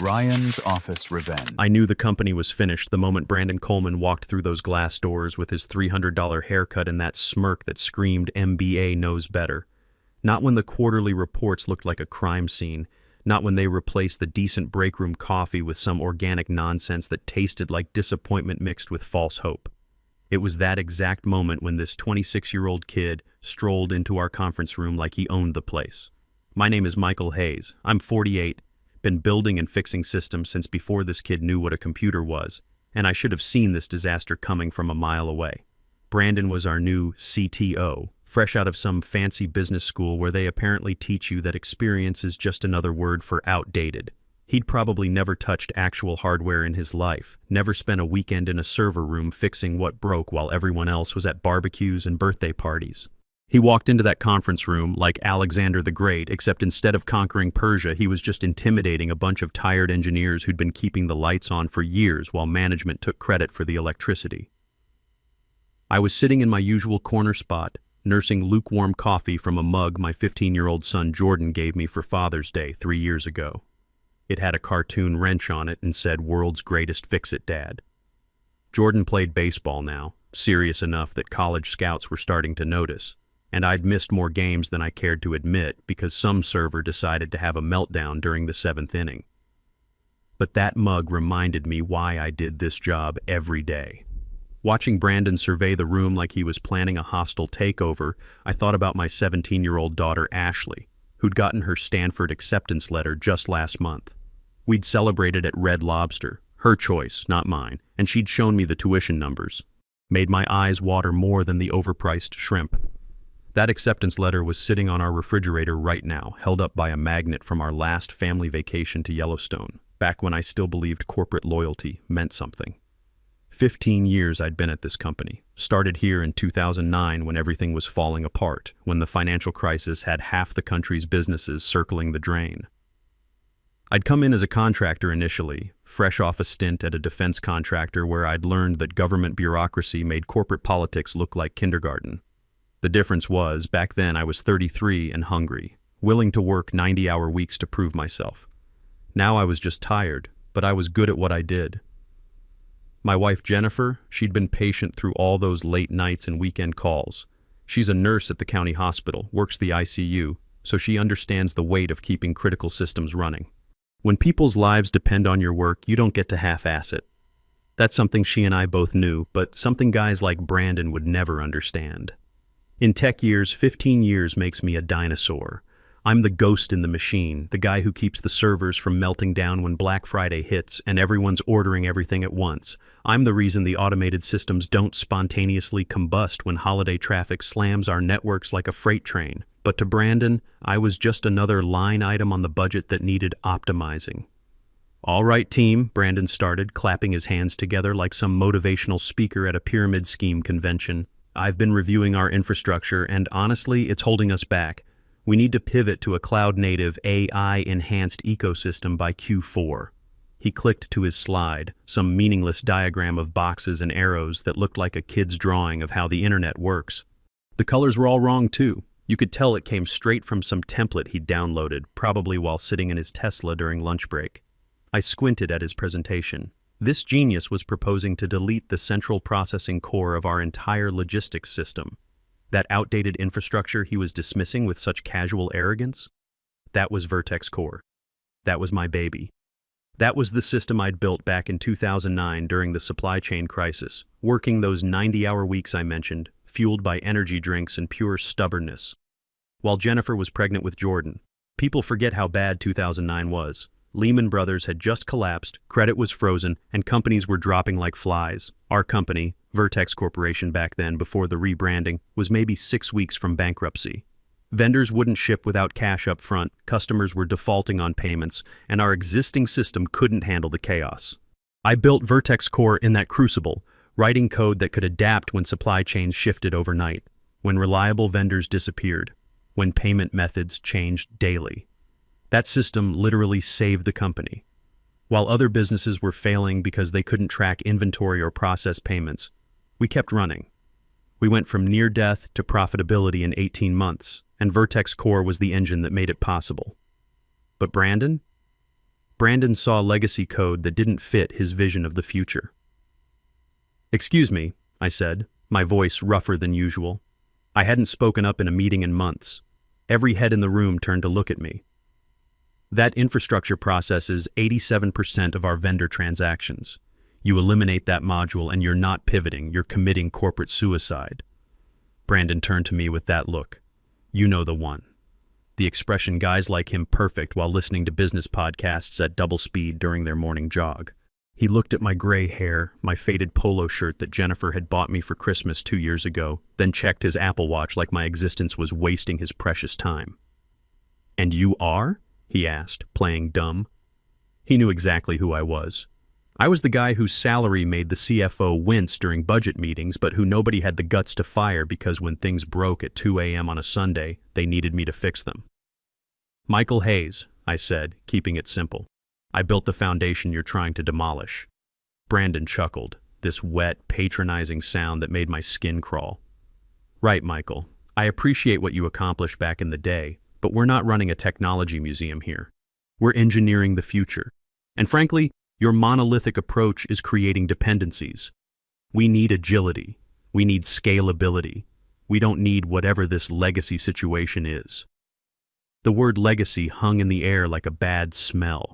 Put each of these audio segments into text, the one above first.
Ryan's Office Revenge. I knew the company was finished the moment Brandon Coleman walked through those glass doors with his $300 haircut and that smirk that screamed MBA knows better. Not when the quarterly reports looked like a crime scene, not when they replaced the decent break room coffee with some organic nonsense that tasted like disappointment mixed with false hope. It was that exact moment when this 26-year-old kid strolled into our conference room like he owned the place. My name is Michael Hayes. I'm 48. Been building and fixing systems since before this kid knew what a computer was, and I should have seen this disaster coming from a mile away. Brandon was our new CTO, fresh out of some fancy business school where they apparently teach you that experience is just another word for outdated. He'd probably never touched actual hardware in his life, never spent a weekend in a server room fixing what broke while everyone else was at barbecues and birthday parties. He walked into that conference room like Alexander the Great, except instead of conquering Persia, he was just intimidating a bunch of tired engineers who'd been keeping the lights on for years while management took credit for the electricity. I was sitting in my usual corner spot, nursing lukewarm coffee from a mug my 15-year-old son Jordan gave me for Father's Day 3 years ago. It had a cartoon wrench on it and said, "World's Greatest Fix-It, Dad." Jordan played baseball now, serious enough that college scouts were starting to notice. And I'd missed more games than I cared to admit because some server decided to have a meltdown during the 7th inning. But that mug reminded me why I did this job every day. Watching Brandon survey the room like he was planning a hostile takeover, I thought about my 17-year-old daughter Ashley, who'd gotten her Stanford acceptance letter just last month. We'd celebrated at Red Lobster, her choice, not mine, and she'd shown me the tuition numbers. Made my eyes water more than the overpriced shrimp. That acceptance letter was sitting on our refrigerator right now, held up by a magnet from our last family vacation to Yellowstone, back when I still believed corporate loyalty meant something. 15 years I'd been at this company. Started here in 2009 when everything was falling apart, when the financial crisis had half the country's businesses circling the drain. I'd come in as a contractor initially, fresh off a stint at a defense contractor where I'd learned that government bureaucracy made corporate politics look like kindergarten. The difference was, back then I was 33 and hungry, willing to work 90-hour weeks to prove myself. Now I was just tired, but I was good at what I did. My wife Jennifer, she'd been patient through all those late nights and weekend calls. She's a nurse at the county hospital, works the ICU, so she understands the weight of keeping critical systems running. When people's lives depend on your work, you don't get to half-ass it. That's something she and I both knew, but something guys like Brandon would never understand. In tech years, 15 years makes me a dinosaur. I'm the ghost in the machine, the guy who keeps the servers from melting down when Black Friday hits and everyone's ordering everything at once. I'm the reason the automated systems don't spontaneously combust when holiday traffic slams our networks like a freight train. But to Brandon, I was just another line item on the budget that needed optimizing. "All right, team," Brandon started, clapping his hands together like some motivational speaker at a pyramid scheme convention. "I've been reviewing our infrastructure, and honestly, it's holding us back. We need to pivot to a cloud-native, AI-enhanced ecosystem by Q4. He clicked to his slide, some meaningless diagram of boxes and arrows that looked like a kid's drawing of how the internet works. The colors were all wrong, too. You could tell it came straight from some template he'd downloaded, probably while sitting in his Tesla during lunch break. I squinted at his presentation. This genius was proposing to delete the central processing core of our entire logistics system. That outdated infrastructure he was dismissing with such casual arrogance? That was Vertex Core. That was my baby. That was the system I'd built back in 2009 during the supply chain crisis, working those 90-hour weeks I mentioned, fueled by energy drinks and pure stubbornness. While Jennifer was pregnant with Jordan, people forget how bad 2009 was. Lehman Brothers had just collapsed, credit was frozen, and companies were dropping like flies. Our company, Vertex Corporation back then before the rebranding, was maybe 6 weeks from bankruptcy. Vendors wouldn't ship without cash up front, customers were defaulting on payments, and our existing system couldn't handle the chaos. I built Vertex Core in that crucible, writing code that could adapt when supply chains shifted overnight, when reliable vendors disappeared, when payment methods changed daily. That system literally saved the company. While other businesses were failing because they couldn't track inventory or process payments, we kept running. We went from near death to profitability in 18 months, and Vertex Core was the engine that made it possible. But Brandon? Brandon saw legacy code that didn't fit his vision of the future. "Excuse me," I said, my voice rougher than usual. I hadn't spoken up in a meeting in months. Every head in the room turned to look at me. "That infrastructure processes 87% of our vendor transactions. You eliminate that module and you're not pivoting, you're committing corporate suicide." Brandon turned to me with that look. You know the one. The expression guys like him perfect while listening to business podcasts at double speed during their morning jog. He looked at my gray hair, my faded polo shirt that Jennifer had bought me for Christmas 2 years ago, then checked his Apple Watch like my existence was wasting his precious time. "And you are?" he asked, playing dumb. He knew exactly who I was. I was the guy whose salary made the CFO wince during budget meetings, but who nobody had the guts to fire because when things broke at 2 a.m. on a Sunday, they needed me to fix them. "Michael Hayes," I said, keeping it simple. "I built the foundation you're trying to demolish." Brandon chuckled, this wet, patronizing sound that made my skin crawl. "Right, Michael. I appreciate what you accomplished back in the day, but we're not running a technology museum here. We're engineering the future. And frankly, your monolithic approach is creating dependencies. We need agility. We need scalability. We don't need whatever this legacy situation is." The word legacy hung in the air like a bad smell.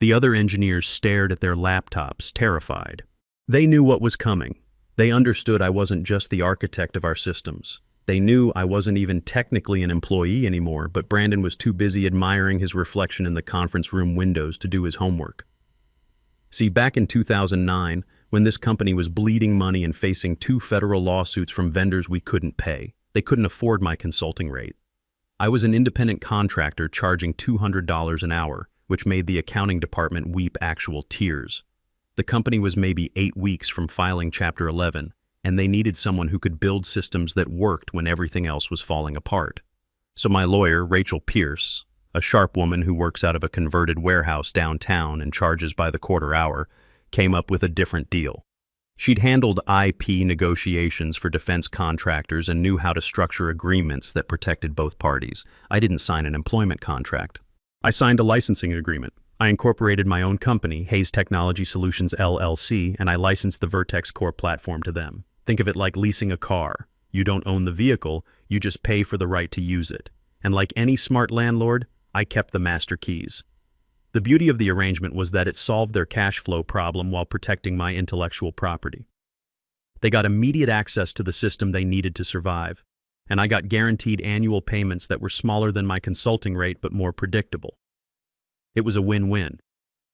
The other engineers stared at their laptops, terrified. They knew what was coming. They understood I wasn't just the architect of our systems. They knew I wasn't even technically an employee anymore, but Brandon was too busy admiring his reflection in the conference room windows to do his homework. See, back in 2009, when this company was bleeding money and facing 2 federal lawsuits from vendors we couldn't pay, they couldn't afford my consulting rate. I was an independent contractor charging $200 an hour, which made the accounting department weep actual tears. The company was maybe 8 weeks from filing Chapter 11, and they needed someone who could build systems that worked when everything else was falling apart. So my lawyer, Rachel Pierce, a sharp woman who works out of a converted warehouse downtown and charges by the quarter hour, came up with a different deal. She'd handled IP negotiations for defense contractors and knew how to structure agreements that protected both parties. I didn't sign an employment contract. I signed a licensing agreement. I incorporated my own company, Hayes Technology Solutions LLC, and I licensed the Vertex core platform to them. Think of it like leasing a car. You don't own the vehicle, you just pay for the right to use it. And like any smart landlord, I kept the master keys. The beauty of the arrangement was that it solved their cash flow problem while protecting my intellectual property. They got immediate access to the system they needed to survive, and I got guaranteed annual payments that were smaller than my consulting rate but more predictable. It was a win-win,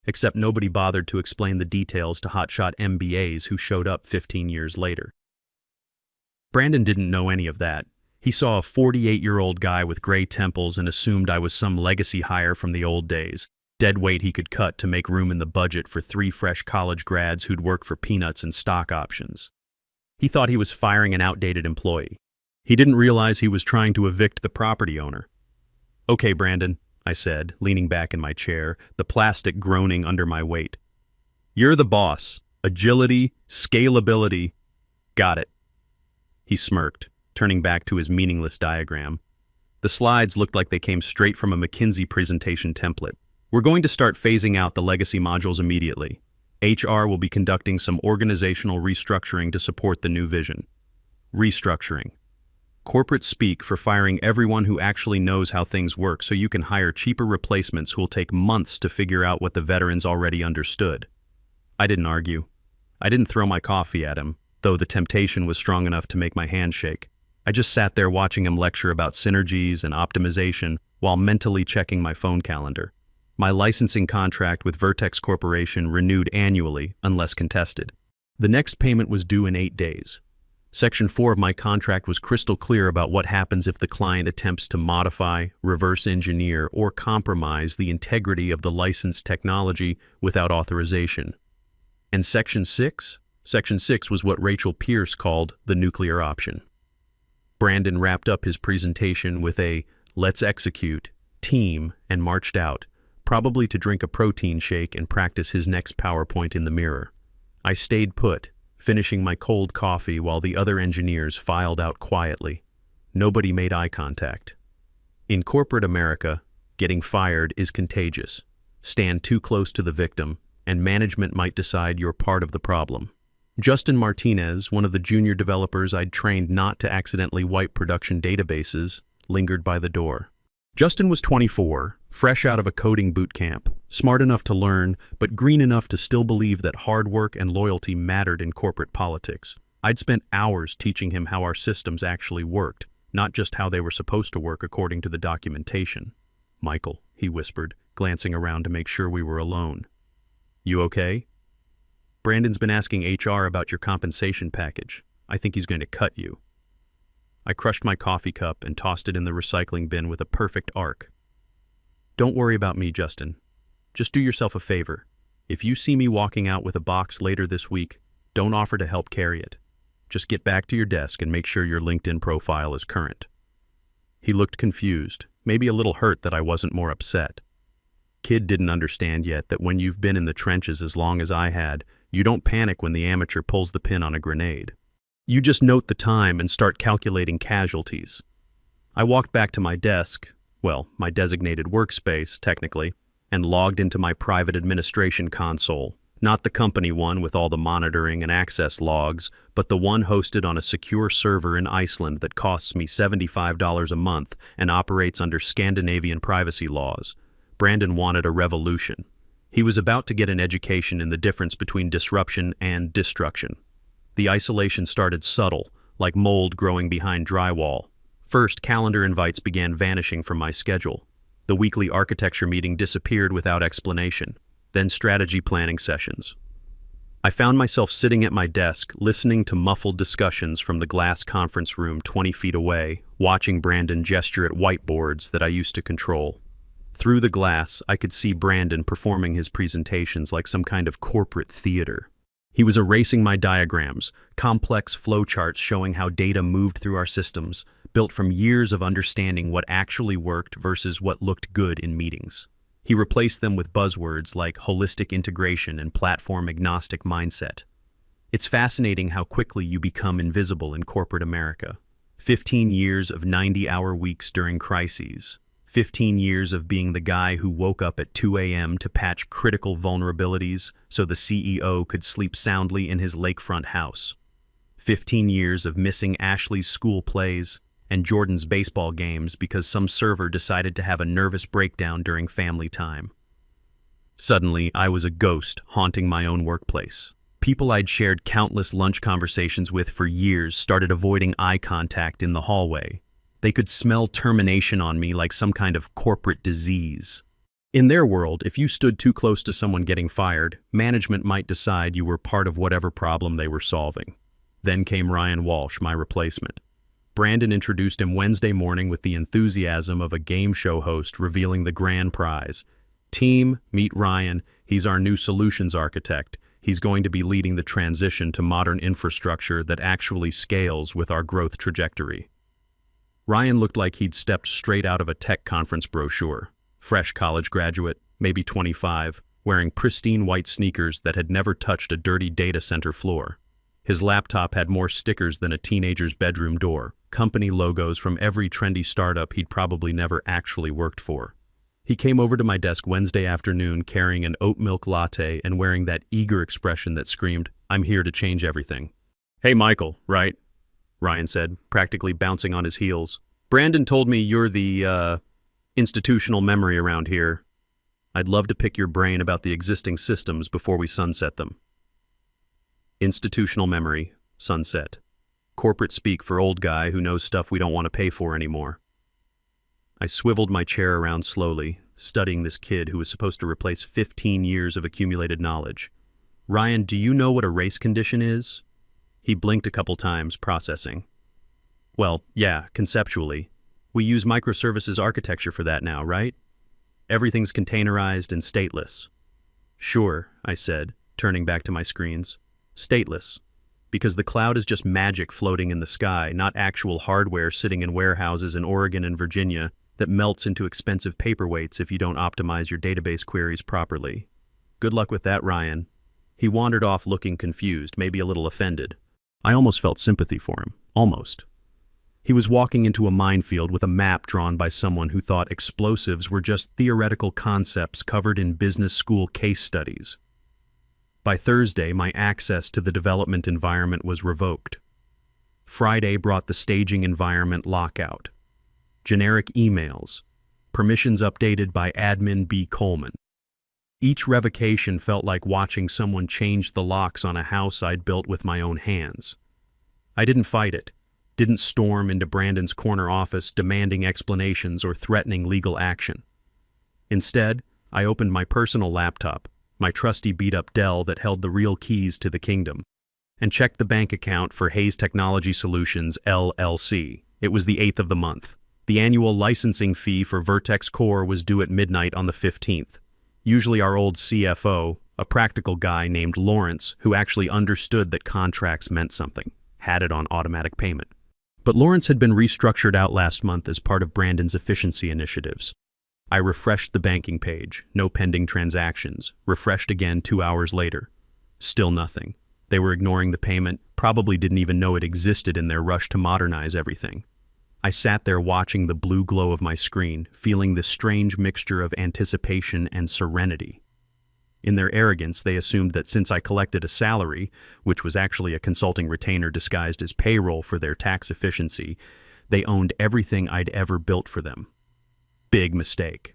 except nobody bothered to explain the details to hotshot MBAs who showed up 15 years later. Brandon didn't know any of that. He saw a 48-year-old guy with gray temples and assumed I was some legacy hire from the old days, dead weight he could cut to make room in the budget for 3 fresh college grads who'd work for peanuts and stock options. He thought he was firing an outdated employee. He didn't realize he was trying to evict the property owner. "Okay, Brandon," I said, leaning back in my chair, the plastic groaning under my weight. "You're the boss. Agility, scalability. Got it." He smirked, turning back to his meaningless diagram. The slides looked like they came straight from a McKinsey presentation template. "We're going to start phasing out the legacy modules immediately. HR will be conducting some organizational restructuring to support the new vision." Restructuring. Corporate speak for firing everyone who actually knows how things work so you can hire cheaper replacements who'll take months to figure out what the veterans already understood. I didn't argue. I didn't throw my coffee at him, though the temptation was strong enough to make my hand shake. I just sat there watching him lecture about synergies and optimization while mentally checking my phone calendar. My licensing contract with Vertex Corporation renewed annually unless contested. The next payment was due in 8 days. Section 4 of my contract was crystal clear about what happens if the client attempts to modify, reverse engineer, or compromise the integrity of the licensed technology without authorization. And Section 6? Section 6 was what Rachel Pierce called the nuclear option. Brandon wrapped up his presentation with a "let's execute" team and marched out, probably to drink a protein shake and practice his next PowerPoint in the mirror. I stayed put, finishing my cold coffee while the other engineers filed out quietly. Nobody made eye contact. In corporate America, getting fired is contagious. Stand too close to the victim, and management might decide you're part of the problem. Justin Martinez, one of the junior developers I'd trained not to accidentally wipe production databases, lingered by the door. Justin was 24, fresh out of a coding boot camp, smart enough to learn, but green enough to still believe that hard work and loyalty mattered in corporate politics. I'd spent hours teaching him how our systems actually worked, not just how they were supposed to work according to the documentation. "Michael," he whispered, glancing around to make sure we were alone. "You okay?" "Brandon's been asking HR about your compensation package. I think he's going to cut you." I crushed my coffee cup and tossed it in the recycling bin with a perfect arc. "Don't worry about me, Justin. Just do yourself a favor. If you see me walking out with a box later this week, don't offer to help carry it. Just get back to your desk and make sure your LinkedIn profile is current." He looked confused, maybe a little hurt that I wasn't more upset. Kid didn't understand yet that when you've been in the trenches as long as I had, you don't panic when the amateur pulls the pin on a grenade. You just note the time and start calculating casualties. I walked back to my desk, well, my designated workspace, technically, and logged into my private administration console, not the company one with all the monitoring and access logs, but the one hosted on a secure server in Iceland that costs me $75 a month and operates under Scandinavian privacy laws. Brandon wanted a revolution. He was about to get an education in the difference between disruption and destruction. The isolation started subtle, like mold growing behind drywall. First, calendar invites began vanishing from my schedule. The weekly architecture meeting disappeared without explanation. Then strategy planning sessions. I found myself sitting at my desk, listening to muffled discussions from the glass conference room 20 feet away, watching Brandon gesture at whiteboards that I used to control. Through the glass, I could see Brandon performing his presentations like some kind of corporate theater. He was erasing my diagrams, complex flowcharts showing how data moved through our systems, built from years of understanding what actually worked versus what looked good in meetings. He replaced them with buzzwords like holistic integration and platform-agnostic mindset. It's fascinating how quickly you become invisible in corporate America. 15 years of 90-hour weeks during crises. 15 years of being the guy who woke up at 2 a.m. to patch critical vulnerabilities so the CEO could sleep soundly in his lakefront house. 15 years of missing Ashley's school plays and Jordan's baseball games because some server decided to have a nervous breakdown during family time. Suddenly, I was a ghost haunting my own workplace. People I'd shared countless lunch conversations with for years started avoiding eye contact in the hallway. They could smell termination on me like some kind of corporate disease. In their world, if you stood too close to someone getting fired, management might decide you were part of whatever problem they were solving. Then came Ryan Walsh, my replacement. Brandon introduced him Wednesday morning with the enthusiasm of a game show host revealing the grand prize. "Team, meet Ryan. He's our new solutions architect. He's going to be leading the transition to modern infrastructure that actually scales with our growth trajectory." Ryan looked like he'd stepped straight out of a tech conference brochure. Fresh college graduate, maybe 25, wearing pristine white sneakers that had never touched a dirty data center floor. His laptop had more stickers than a teenager's bedroom door, company logos from every trendy startup he'd probably never actually worked for. He came over to my desk Wednesday afternoon carrying an oat milk latte and wearing that eager expression that screamed, "I'm here to change everything." "Hey, Michael, right?" Ryan said, practically bouncing on his heels. "Brandon told me you're the, institutional memory around here. I'd love to pick your brain about the existing systems before we sunset them." Institutional memory, sunset. Corporate speak for old guy who knows stuff we don't want to pay for anymore. I swiveled my chair around slowly, studying this kid who was supposed to replace 15 years of accumulated knowledge. "Ryan, do you know what a race condition is?" He blinked a couple times, processing. "Well, yeah, conceptually. We use microservices architecture for that now, right? Everything's containerized and stateless." "Sure," I said, turning back to my screens. "Stateless. Because the cloud is just magic floating in the sky, not actual hardware sitting in warehouses in Oregon and Virginia that melts into expensive paperweights if you don't optimize your database queries properly. Good luck with that, Ryan." He wandered off looking confused, maybe a little offended. I almost felt sympathy for him. Almost. He was walking into a minefield with a map drawn by someone who thought explosives were just theoretical concepts covered in business school case studies. By Thursday, my access to the development environment was revoked. Friday brought the staging environment lockout. Generic emails. Permissions updated by admin B. Coleman. Each revocation felt like watching someone change the locks on a house I'd built with my own hands. I didn't fight it, didn't storm into Brandon's corner office demanding explanations or threatening legal action. Instead, I opened my personal laptop, my trusty beat-up Dell that held the real keys to the kingdom, and checked the bank account for Hayes Technology Solutions, LLC. It was the 8th of the month. The annual licensing fee for Vertex Core was due at midnight on the 15th. Usually our old CFO, a practical guy named Lawrence, who actually understood that contracts meant something, had it on automatic payment. But Lawrence had been restructured out last month as part of Brandon's efficiency initiatives. I refreshed the banking page, no pending transactions, refreshed again 2 hours later. Still nothing. They were ignoring the payment, probably didn't even know it existed in their rush to modernize everything. I sat there watching the blue glow of my screen, feeling this strange mixture of anticipation and serenity. In their arrogance, they assumed that since I collected a salary, which was actually a consulting retainer disguised as payroll for their tax efficiency, they owned everything I'd ever built for them. Big mistake.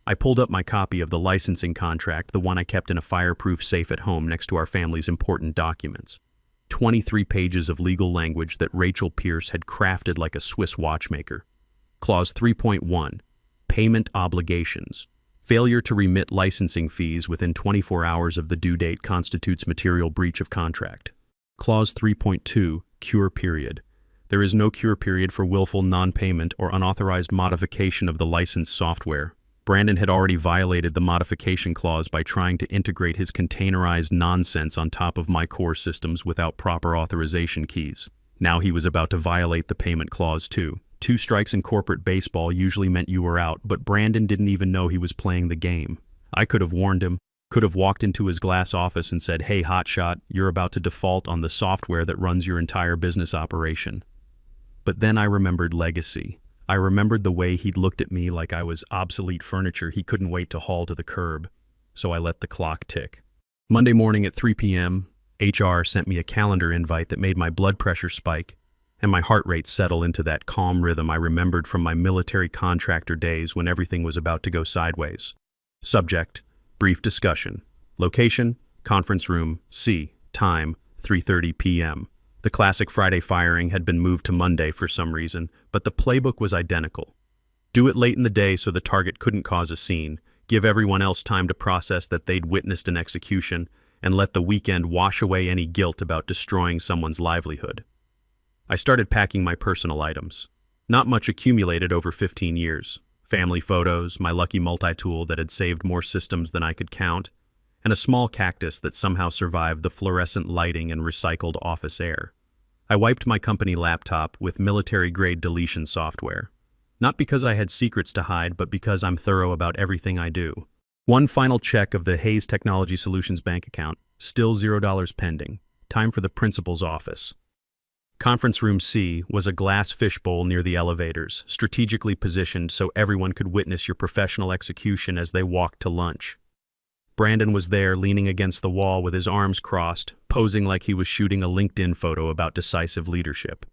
I pulled up my copy of the licensing contract, the one I kept in a fireproof safe at home next to our family's important documents. 23 pages of legal language that Rachel Pierce had crafted like a Swiss watchmaker. Clause 3.1, Payment Obligations. Failure to remit licensing fees within 24 hours of the due date constitutes material breach of contract. Clause 3.2, Cure Period. There is no cure period for willful non-payment or unauthorized modification of the licensed software. Brandon had already violated the modification clause by trying to integrate his containerized nonsense on top of my core systems without proper authorization keys. Now he was about to violate the payment clause too. 2 strikes in corporate baseball usually meant you were out, but Brandon didn't even know he was playing the game. I could have warned him, could have walked into his glass office and said, "Hey, hotshot, you're about to default on the software that runs your entire business operation." But then I remembered legacy. I remembered the way he'd looked at me like I was obsolete furniture he couldn't wait to haul to the curb, so I let the clock tick. Monday morning at 3 p.m., HR sent me a calendar invite that made my blood pressure spike and my heart rate settle into that calm rhythm I remembered from my military contractor days when everything was about to go sideways. Subject, brief discussion. Location, conference room, C. Time, 3:30 p.m. The classic Friday firing had been moved to Monday for some reason, but the playbook was identical. Do it late in the day so the target couldn't cause a scene, give everyone else time to process that they'd witnessed an execution, and let the weekend wash away any guilt about destroying someone's livelihood. I started packing my personal items. Not much accumulated over 15 years. Family photos, my lucky multi-tool that had saved more systems than I could count, and a small cactus that somehow survived the fluorescent lighting and recycled office air. I wiped my company laptop with military-grade deletion software. Not because I had secrets to hide, but because I'm thorough about everything I do. One final check of the Hayes Technology Solutions bank account, still $0 pending. Time for the principal's office. Conference room C was a glass fishbowl near the elevators, strategically positioned so everyone could witness your professional execution as they walked to lunch. Brandon was there leaning against the wall with his arms crossed, posing like he was shooting a LinkedIn photo about decisive leadership.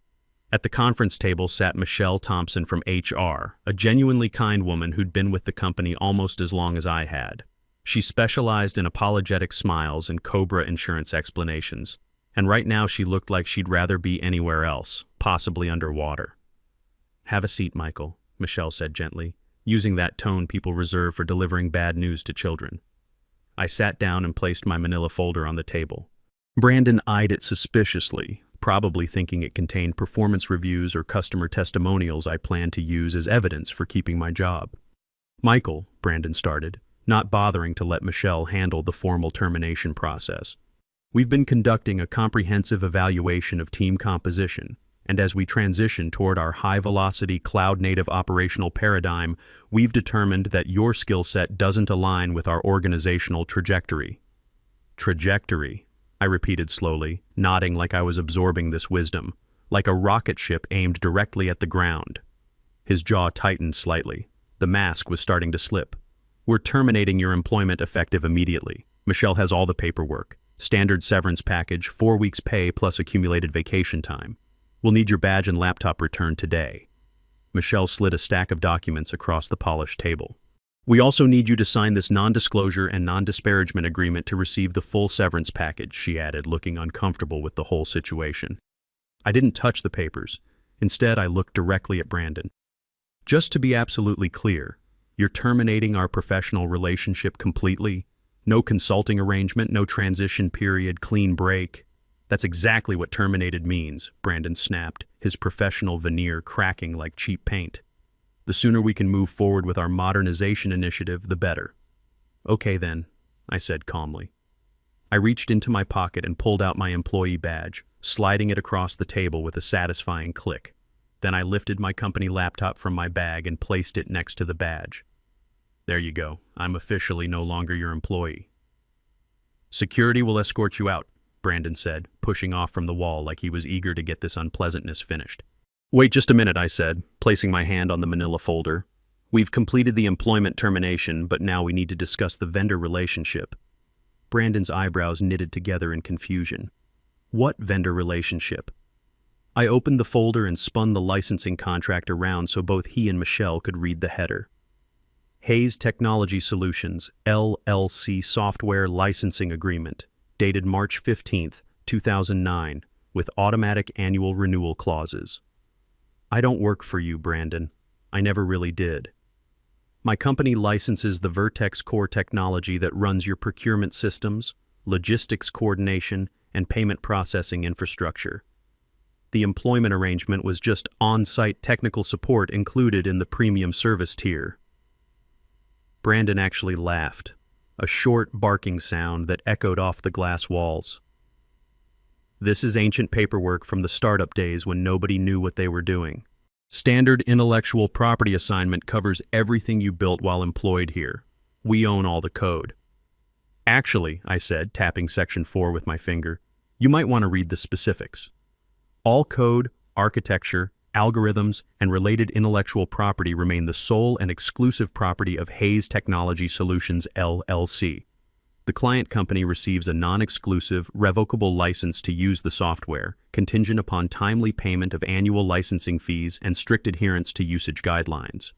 At the conference table sat Michelle Thompson from HR, a genuinely kind woman who'd been with the company almost as long as I had. She specialized in apologetic smiles and COBRA insurance explanations, and right now she looked like she'd rather be anywhere else, possibly underwater. "Have a seat, Michael," Michelle said gently, using that tone people reserve for delivering bad news to children. I sat down and placed my manila folder on the table. Brandon eyed it suspiciously, probably thinking it contained performance reviews or customer testimonials I planned to use as evidence for keeping my job. "Michael," Brandon started, not bothering to let Michelle handle the formal termination process. "We've been conducting a comprehensive evaluation of team composition, and as we transition toward our high-velocity cloud-native operational paradigm, we've determined that your skill set doesn't align with our organizational trajectory." "Trajectory," I repeated slowly, nodding like I was absorbing this wisdom. like a rocket ship aimed directly at the ground. His jaw tightened slightly. The mask was starting to slip. "We're terminating your employment effective immediately. Michelle has all the paperwork. Standard severance package, 4 weeks pay plus accumulated vacation time. We'll need your badge and laptop returned today." Michelle slid a stack of documents across the polished table. "We also need you to sign this non-disclosure and non-disparagement agreement to receive the full severance package," she added, looking uncomfortable with the whole situation. I didn't touch the papers. Instead, I looked directly at Brandon. "Just to be absolutely clear, you're terminating our professional relationship completely? No consulting arrangement, no transition period, clean break?" "That's exactly what terminated means," Brandon snapped, his professional veneer cracking like cheap paint. "The sooner we can move forward with our modernization initiative, the better." "Okay then," I said calmly. I reached into my pocket and pulled out my employee badge, sliding it across the table with a satisfying click. Then I lifted my company laptop from my bag and placed it next to the badge. "There you go. I'm officially no longer your employee." "Security will escort you out," Brandon said, pushing off from the wall like he was eager to get this unpleasantness finished. "Wait just a minute," I said, placing my hand on the manila folder. "We've completed the employment termination, but now we need to discuss the vendor relationship." Brandon's eyebrows knitted together in confusion. "What vendor relationship?" I opened the folder and spun the licensing contract around so both he and Michelle could read the header. Hayes Technology Solutions, LLC Software Licensing Agreement, dated March 15, 2009, with automatic annual renewal clauses. "I don't work for you, Brandon. I never really did. My company licenses the Vertex core technology that runs your procurement systems, logistics coordination, and payment processing infrastructure. The employment arrangement was just on-site technical support included in the premium service tier." Brandon actually laughed, a short barking sound that echoed off the glass walls. "This is ancient paperwork from the startup days when nobody knew what they were doing. Standard intellectual property assignment covers everything you built while employed here. We own all the code." "Actually," I said, tapping Section 4 with my finger, "you might want to read the specifics. All code, architecture, algorithms, and related intellectual property remain the sole and exclusive property of Hayes Technology Solutions, LLC. The client company receives a non-exclusive, revocable license to use the software, contingent upon timely payment of annual licensing fees and strict adherence to usage guidelines."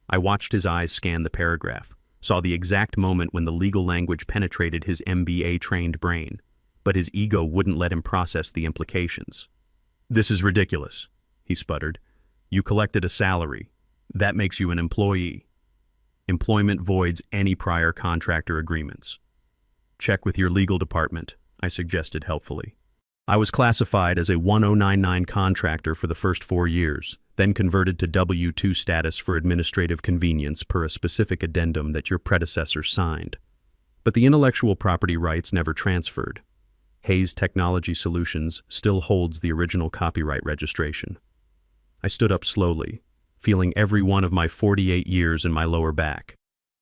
I watched his eyes scan the paragraph, saw the exact moment when the legal language penetrated his MBA-trained brain, but his ego wouldn't let him process the implications. "This is ridiculous," he sputtered. "You collected a salary. That makes you an employee. Employment voids any prior contractor agreements." "Check with your legal department," I suggested helpfully. "I was classified as a 1099 contractor for the first 4 years, then converted to W-2 status for administrative convenience per a specific addendum that your predecessor signed. But the intellectual property rights never transferred. Hayes Technology Solutions still holds the original copyright registration." I stood up slowly, feeling every one of my 48 years in my lower back.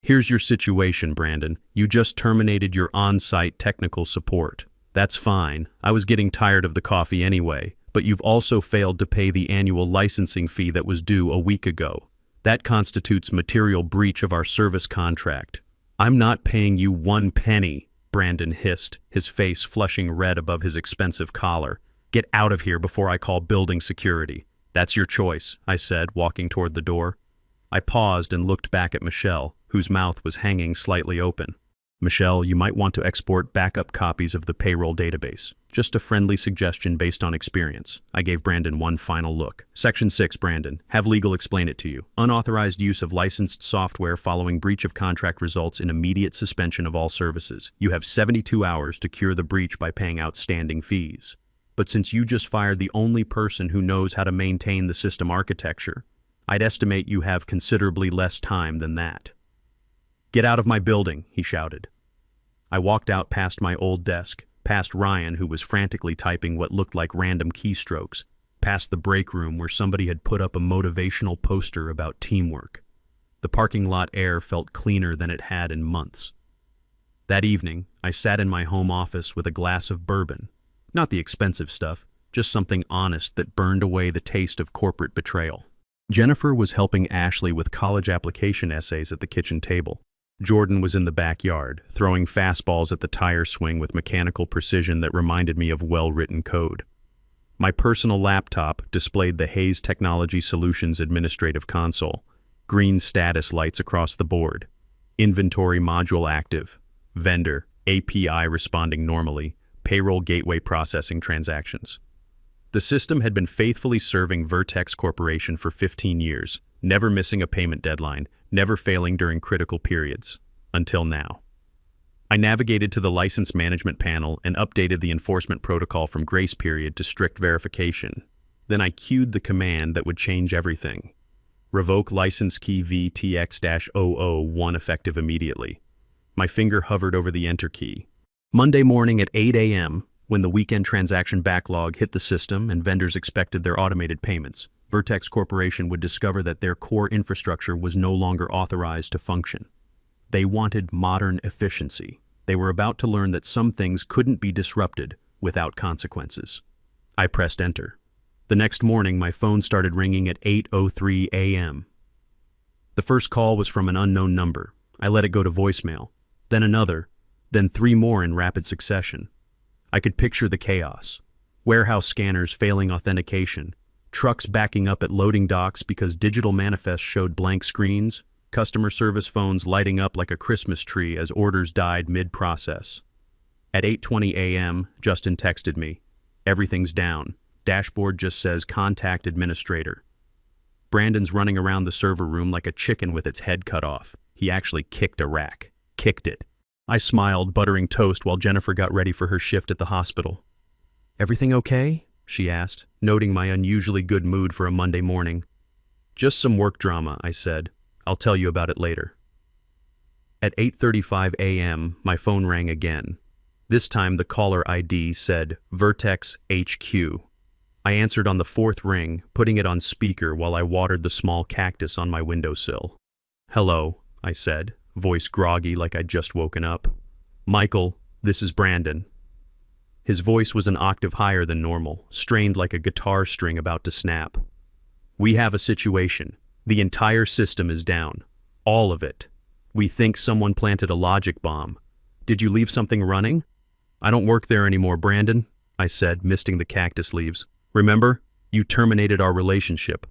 "Here's your situation, Brandon. You just terminated your on-site technical support. That's fine. I was getting tired of the coffee anyway, but you've also failed to pay the annual licensing fee that was due a week ago. That constitutes material breach of our service contract. I'm not paying you 1 penny, Brandon hissed, his face flushing red above his expensive collar. "Get out of here before I call building security." "That's your choice," I said, walking toward the door. I paused and looked back at Michelle, whose mouth was hanging slightly open. "Michelle, you might want to export backup copies of the payroll database. Just a friendly suggestion based on experience." I gave Brandon one final look. "Section 6, Brandon. Have legal explain it to you. Unauthorized use of licensed software following breach of contract results in immediate suspension of all services. You have 72 hours to cure the breach by paying outstanding fees. But since you just fired the only person who knows how to maintain the system architecture, I'd estimate you have considerably less time than that." "Get out of my building," he shouted. I walked out past my old desk, past Ryan, who was frantically typing what looked like random keystrokes, past the break room where somebody had put up a motivational poster about teamwork. The parking lot air felt cleaner than it had in months. That evening, I sat in my home office with a glass of bourbon. Not the expensive stuff, just something honest that burned away the taste of corporate betrayal. Jennifer was helping Ashley with college application essays at the kitchen table. Jordan was in the backyard, throwing fastballs at the tire swing with mechanical precision that reminded me of well-written code. My personal laptop displayed the Hayes Technology Solutions administrative console, green status lights across the board, inventory module active, vendor, API responding normally, payroll gateway processing transactions. The system had been faithfully serving Vertex Corporation for 15 years, never missing a payment deadline, never failing during critical periods. Until now. I navigated to the license management panel and updated the enforcement protocol from grace period to strict verification. Then I queued the command that would change everything. Revoke license key VTX-001 effective immediately. My finger hovered over the enter key. Monday morning at 8 a.m., when the weekend transaction backlog hit the system and vendors expected their automated payments, Vertex Corporation would discover that their core infrastructure was no longer authorized to function. They wanted modern efficiency. They were about to learn that some things couldn't be disrupted without consequences. I pressed enter. The next morning, my phone started ringing at 8:03 a.m. The first call was from an unknown number. I let it go to voicemail, then another, then 3 more in rapid succession. I could picture the chaos. Warehouse scanners failing authentication, trucks backing up at loading docks because digital manifests showed blank screens, customer service phones lighting up like a Christmas tree as orders died mid-process. At 8:20 a.m., Justin texted me. Everything's down. Dashboard just says contact administrator. Brandon's running around the server room like a chicken with its head cut off. He actually kicked a rack. Kicked it. I smiled, buttering toast while Jennifer got ready for her shift at the hospital. Everything okay? She asked, noting my unusually good mood for a Monday morning. Just some work drama, I said. I'll tell you about it later. At 8:35 a.m., my phone rang again. This time the caller ID said Vertex HQ. I answered on the 4th ring, putting it on speaker while I watered the small cactus on my windowsill. Hello, I said, voice groggy like I'd just woken up. Michael, this is Brandon. His voice was an octave higher than normal, strained like a guitar string about to snap. We have a situation. The entire system is down. All of it. We think someone planted a logic bomb. Did you leave something running? I don't work there anymore, Brandon, I said, misting the cactus leaves. Remember? You terminated our relationship.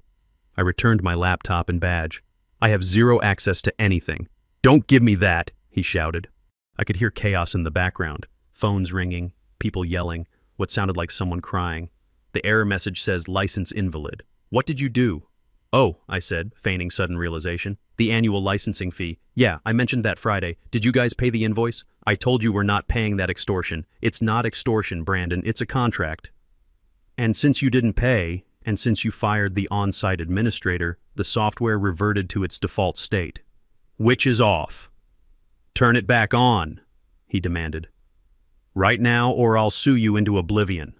I returned my laptop and badge. I have zero access to anything. Don't give me that, he shouted. I could hear chaos in the background. Phones ringing, people yelling, what sounded like someone crying. The error message says license invalid. What did you do? Oh, I said, feigning sudden realization. The annual licensing fee. Yeah, I mentioned that Friday. Did you guys pay the invoice? I told you we're not paying that extortion. It's not extortion, Brandon. It's a contract. And since you didn't pay, and since you fired the on-site administrator, the software reverted to its default state. Which is off. Turn it back on, he demanded. Right now, or I'll sue you into oblivion.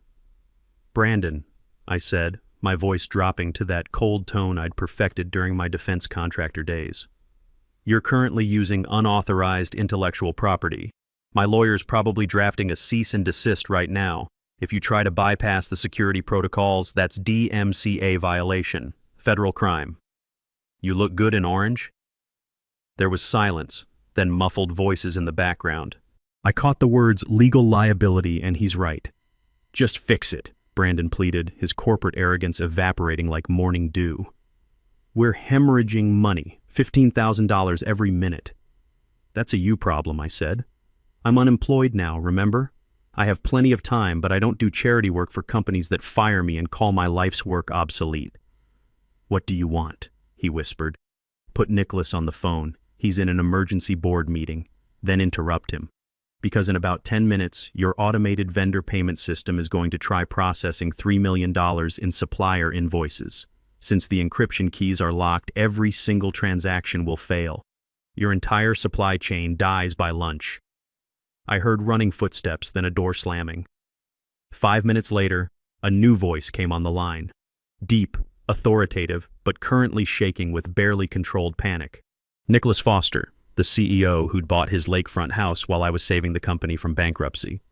Brandon, I said, my voice dropping to that cold tone I'd perfected during my defense contractor days. You're currently using unauthorized intellectual property. My lawyer's probably drafting a cease and desist right now. If you try to bypass the security protocols, that's DMCA violation, federal crime. You look good in orange? There was silence, then muffled voices in the background. I caught the words legal liability, and he's right. Just fix it, Brandon pleaded, his corporate arrogance evaporating like morning dew. We're hemorrhaging money, $15,000 every minute. That's a you problem, I said. I'm unemployed now, remember? I have plenty of time, but I don't do charity work for companies that fire me and call my life's work obsolete. What do you want? He whispered. Put Nicholas on the phone. He's in an emergency board meeting. Then interrupt him. Because in about 10 minutes, your automated vendor payment system is going to try processing $3 million in supplier invoices. Since the encryption keys are locked, every single transaction will fail. Your entire supply chain dies by lunch. I heard running footsteps, then a door slamming. 5 minutes later, a new voice came on the line. Deep, authoritative, but currently shaking with barely controlled panic. Nicholas Foster, the CEO who'd bought his lakefront house while I was saving the company from bankruptcy.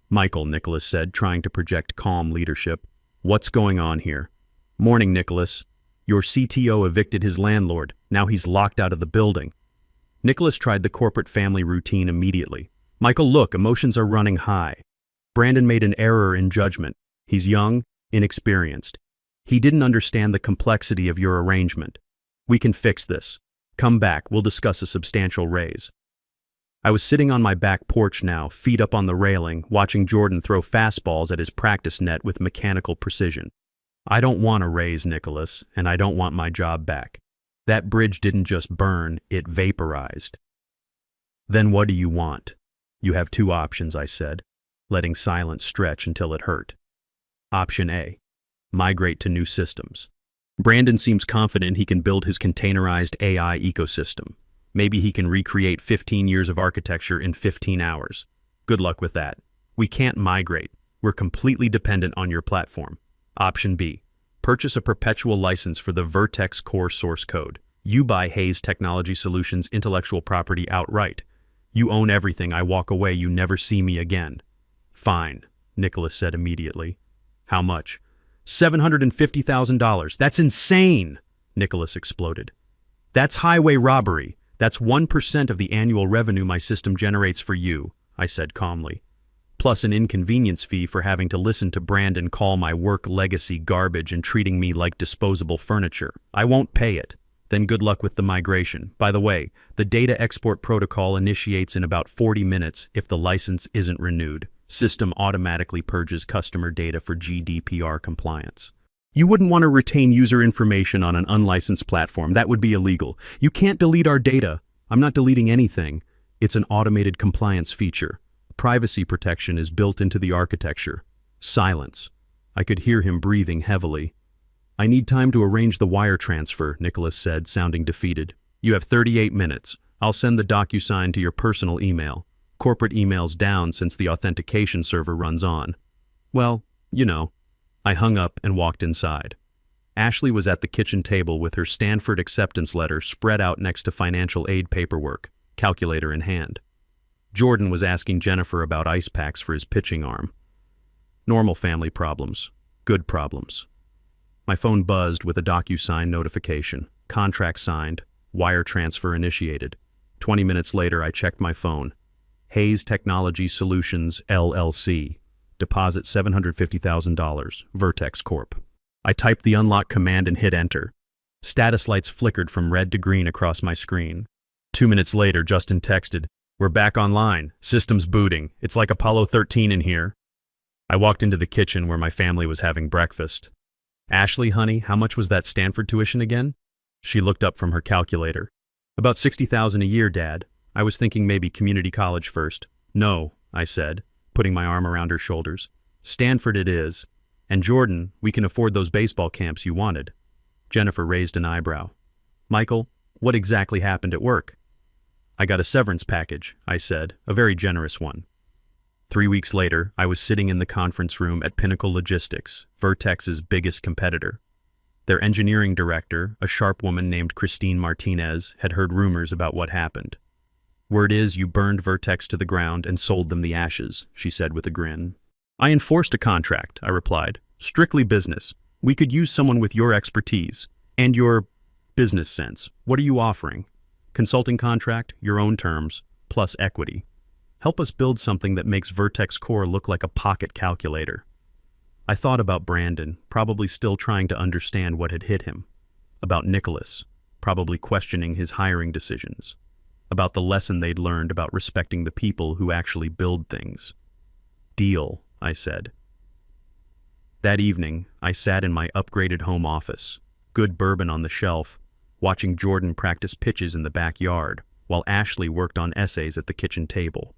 Michael, Nicholas said, trying to project calm leadership. What's going on here? Morning, Nicholas. Your CTO evicted his landlord. Now he's locked out of the building. Nicholas tried the corporate family routine immediately. Michael, look, emotions are running high. Brandon made an error in judgment. He's young, inexperienced. He didn't understand the complexity of your arrangement. We can fix this. Come back, we'll discuss a substantial raise. I was sitting on my back porch now, feet up on the railing, watching Jordan throw fastballs at his practice net with mechanical precision. I don't want a raise, Nicholas, and I don't want my job back. That bridge didn't just burn, it vaporized. Then what do you want? You have two options, I said, letting silence stretch until it hurt. Option A, migrate to new systems. Brandon seems confident he can build his containerized AI ecosystem. Maybe he can recreate 15 years of architecture in 15 hours. Good luck with that. We can't migrate. We're completely dependent on your platform. Option B, purchase a perpetual license for the Vertex core source code. You buy Hayes Technology Solutions intellectual property outright. You own everything. I walk away. You never see me again. Fine, Nicholas said immediately. How much? $750,000. That's insane, Nicholas exploded. That's highway robbery. That's 1% of the annual revenue my system generates for you, I said calmly. Plus an inconvenience fee for having to listen to Brandon call my work legacy garbage and treating me like disposable furniture. I won't pay it. Then good luck with the migration. By the way, the data export protocol initiates in about 40 minutes if the license isn't renewed. System automatically purges customer data for GDPR compliance. You wouldn't want to retain user information on an unlicensed platform. That would be illegal. You can't delete our data. I'm not deleting anything. It's an automated compliance feature. Privacy protection is built into the architecture. Silence. I could hear him breathing heavily. I need time to arrange the wire transfer, Nicholas said, sounding defeated. You have 38 minutes. I'll send the DocuSign to your personal email. Corporate email's down since the authentication server runs on. Well, you know. I hung up and walked inside. Ashley was at the kitchen table with her Stanford acceptance letter spread out next to financial aid paperwork, calculator in hand. Jordan was asking Jennifer about ice packs for his pitching arm. Normal family problems. Good problems. My phone buzzed with a DocuSign notification. Contract signed. Wire transfer initiated. 20 minutes later, I checked my phone. Hayes Technology Solutions, LLC. Deposit $750,000. Vertex Corp. I typed the unlock command and hit enter. Status lights flickered from red to green across my screen. 2 minutes later, Justin texted, "We're back online. System's booting. It's like Apollo 13 in here." I walked into the kitchen where my family was having breakfast. "Ashley, honey, how much was that Stanford tuition again?" She looked up from her calculator. "About $60,000 a year, Dad. I was thinking maybe community college first." "No," I said, putting my arm around her shoulders. "Stanford it is. And Jordan, we can afford those baseball camps you wanted." Jennifer raised an eyebrow. "Michael, what exactly happened at work?" "I got a severance package," I said, "a very generous one." 3 weeks later, I was sitting in the conference room at Pinnacle Logistics, Vertex's biggest competitor. Their engineering director, a sharp woman named Christine Martinez, had heard rumors about what happened. "Word is you burned Vertex to the ground and sold them the ashes," she said with a grin. "I enforced a contract," I replied. "Strictly business. We could use someone with your expertise and your business sense. What are you offering? Consulting contract, your own terms, plus equity. Help us build something that makes Vertex Core look like a pocket calculator." I thought about Brandon, probably still trying to understand what had hit him. About Nicholas, probably questioning his hiring decisions. About the lesson they'd learned about respecting the people who actually build things. "Deal," I said. That evening, I sat in my upgraded home office, good bourbon on the shelf, watching Jordan practice pitches in the backyard, while Ashley worked on essays at the kitchen table.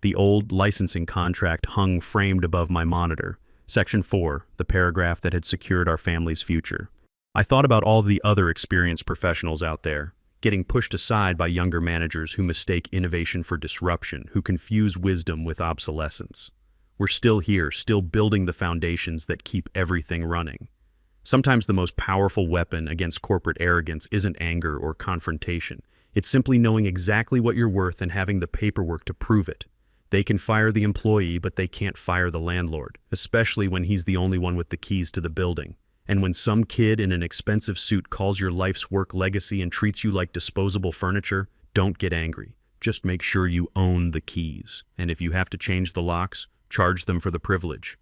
The old licensing contract hung framed above my monitor, Section 4, the paragraph that had secured our family's future. I thought about all the other experienced professionals out there, getting pushed aside by younger managers who mistake innovation for disruption, who confuse wisdom with obsolescence. We're still here, still building the foundations that keep everything running. Sometimes the most powerful weapon against corporate arrogance isn't anger or confrontation. It's simply knowing exactly what you're worth and having the paperwork to prove it. They can fire the employee, but they can't fire the landlord, especially when he's the only one with the keys to the building. And when some kid in an expensive suit calls your life's work legacy and treats you like disposable furniture, don't get angry. Just make sure you own the keys. And if you have to change the locks, charge them for the privilege.